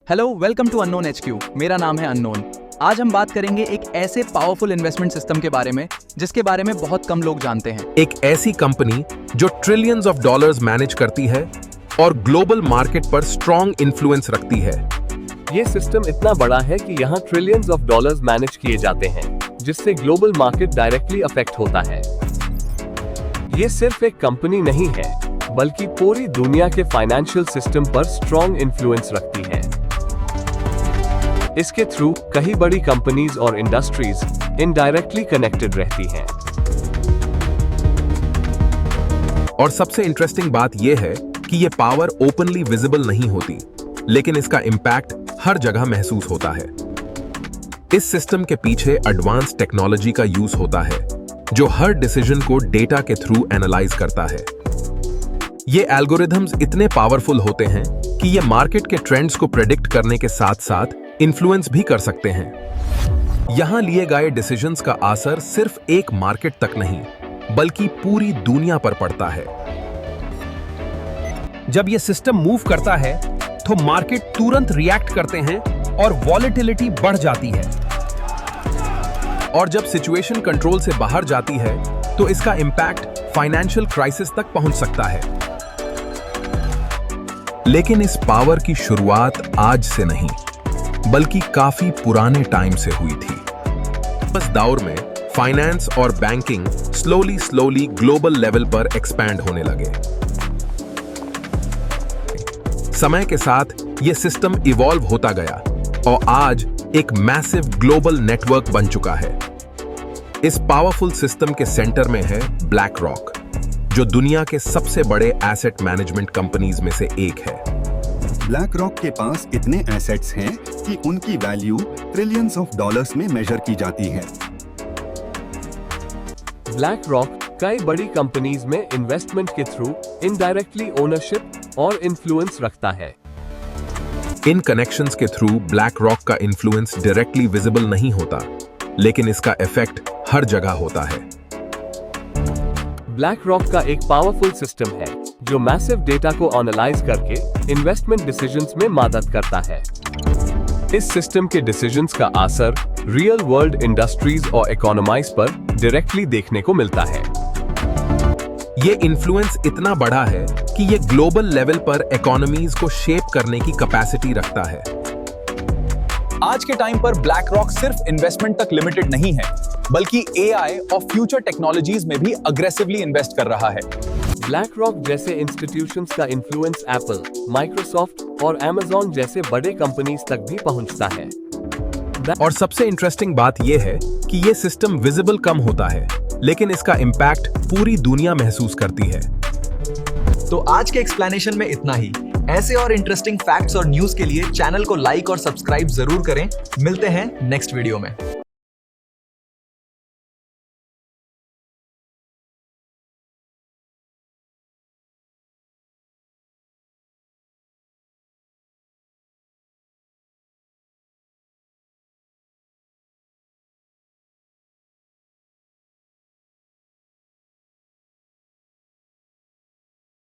Hello, welcome to unknown HQ। मेरा नाम है अननोन। आज हम बात करेंगे एक ऐसे पावरफुल इन्वेस्टमेंट सिस्टम के बारे में जिसके बारे में बहुत कम लोग जानते हैं। एक ऐसी कंपनी जो ट्रिलियंस ऑफ डॉलर्स मैनेज करती है और ग्लोबल मार्केट पर स्ट्रॉन्ग इन्फ्लुएंस रखती है। ये सिस्टम इतना बड़ा है कि यहाँ ट्रिलियंस ऑफ डॉलर्स मैनेज किए जाते हैं, जिससे ग्लोबल मार्केट डायरेक्टली अफेक्ट होता है। ये सिर्फ एक कंपनी नहीं है, बल्कि पूरी दुनिया के फाइनेंशियल सिस्टम पर स्ट्रॉन्ग इन्फ्लुएंस रखती है। इसके थ्रू कई बड़ी कंपनीज और इंडस्ट्रीज इनडायरेक्टली कनेक्टेड रहती हैं। और सबसे इंटरेस्टिंग बात यह है कि ये पावर ओपनली विजिबल नहीं होती, लेकिन इसका इम्पैक्ट हर जगह महसूस होता है। इस सिस्टम के पीछे एडवांस टेक्नोलॉजी का यूज होता है, जो हर डिसीजन को डेटा के थ्रू एनालाइज करता है। ये एल्गोरिथम्स इतने पावरफुल होते हैं कि ये मार्केट के ट्रेंड्स को प्रेडिक्ट करने के साथ साथ इन्फ्लुएंस भी कर सकते हैं। यहां लिए गए डिसीजंस का असर सिर्फ एक मार्केट तक नहीं, बल्कि पूरी दुनिया पर पड़ता है। जब यह सिस्टम मूव करता है तो मार्केट तुरंत रिएक्ट करते हैं और वॉलेटिलिटी बढ़ जाती है। और जब सिचुएशन कंट्रोल से बाहर जाती है तो इसका इंपैक्ट फाइनेंशियल क्राइसिस तक पहुंच सकता है। लेकिन इस पावर की शुरुआत आज से नहीं, बल्कि काफी पुराने टाइम से हुई थी। इस दौर में फाइनेंस और बैंकिंग स्लोली ग्लोबल लेवल पर एक्सपैंड होने लगे। समय के साथ यह सिस्टम इवॉल्व होता गया और आज एक मैसिव ग्लोबल नेटवर्क बन चुका है। इस पावरफुल सिस्टम के सेंटर में है ब्लैक रॉक, जो दुनिया के सबसे बड़े एसेट मैनेजमेंट कंपनीज में से एक है। ब्लैक रॉक के पास इतने एसेट्स हैं कि उनकी वैल्यू ट्रिलियंस ऑफ डॉलर्स में मेजर की जाती है। ब्लैक रॉक कई बड़ी कंपनीज में इन्वेस्टमेंट के थ्रू इनडायरेक्टली ओनरशिप और इन्फ्लुएंस रखता है। इन कनेक्शंस के थ्रू ब्लैक रॉक का इन्फ्लुएंस डायरेक्टली विजिबल नहीं होता, लेकिन इसका इफेक्ट हर जगह होता है। ब्लैक रॉक का एक पावरफुल सिस्टम है जो मैसिव डेटा को एनालाइज करके इन्वेस्टमेंट डिसीजंस में मदद करता है। इस सिस्टम के डिसीजंस का असर रियल वर्ल्ड इंडस्ट्रीज और इकोनॉमीज पर डायरेक्टली देखने को मिलता है। ये इन्फ्लुएंस इतना बड़ा है कि ये ग्लोबल लेवल पर इकोनॉमीज को शेप करने की कैपेसिटी रखता है। आज के टाइम पर ब्लैक रॉक सिर्फ इन्वेस्टमेंट तक लिमिटेड नहीं है, बल्कि AI और फ्यूचर टेक्नोलॉजीज में भी अग्रेसिवली इन्वेस्ट कर रहा है। ब्लैक रॉक जैसे इंस्टीट्यूशंस का इन्फ्लुएंस एप्पल, माइक्रोसॉफ्ट और Amazon जैसे बड़े कंपनीज तक भी पहुंचता है। और सबसे इंटरेस्टिंग बात यह है कि यह सिस्टम विजिबल कम होता है, लेकिन इसका इम्पैक्ट पूरी दुनिया महसूस करती है। तो आज के एक्सप्लेनेशन में इतना ही। ऐसे और इंटरेस्टिंग फैक्ट्स और न्यूज के लिए चैनल को लाइक और सब्सक्राइब जरूर करें। मिलते हैं नेक्स्ट वीडियो में।